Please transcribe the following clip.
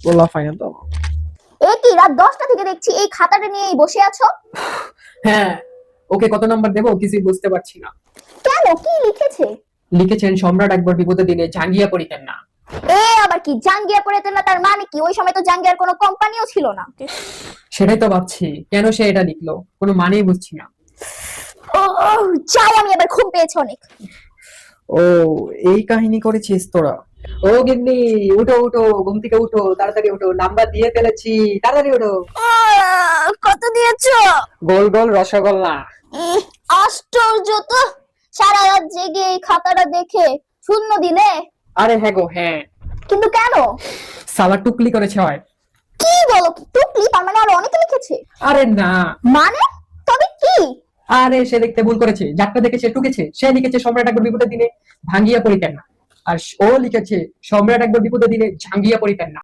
বলা ফাইনাল তো। এ কি রাত 10টা থেকে দেখছি এই খাতাটা নিয়েই বসে আছো? হ্যাঁ, ওকে কত নাম্বার দেবো কিছুই বুঝতে পারছি না। কেন, কি লিখেছে? লিখেছেন সম্রাট আকবর বিপদের দিনে জাঙ্গিয়া পড়িতেন না। এ আবার কি জাঙ্গিয়া পড়েতেন না, তার মানে কি ওই সময় তো জাঙ্গিয়ার কোনো কোম্পানিও ছিল না। সেটাই তো ভাবছি, কেন সে এটা লিখলো, কোনো মানেই বুঝছি না। ও চাই, আমি এবার ঘুম পেয়েছে অনেক। ও, এই কাহিনী করেছিস তোরা? ও গিন্নি, উঠো উঠো, ঘুম থেকে উঠো, তাড়াতাড়ি উঠো, নাম্বার দিয়ে ফেলেছি, তাড়াতাড়ি উঠো। কত দিয়েছো? গোল গোল রসগোল্লা। আশ্চর্য তো, সারা রাত জেগে এই খাতাটা দেখে শূন্য দিলে। আরে হ্যাঁ গো হ্যাঁ, কিন্তু কেন? সালা টুকলি করেছে হয়। কি বলো, কি টুকলি? তার মানে আরো অনেকে লিখেছে? আরে না, মানে তবে কি? আরে সে দেখতে ভুল করেছে, যারটা দেখে সে টুকেছে। সে লিখেছে সম্রাট আকবর বিপদের দিনে ভাঙ্গিয়া পড়িতেন না, আর ও লিখেছে সম্রাট আকবর বিপদের দিনে ঝাঙ্গিয়া পড়িতেন না।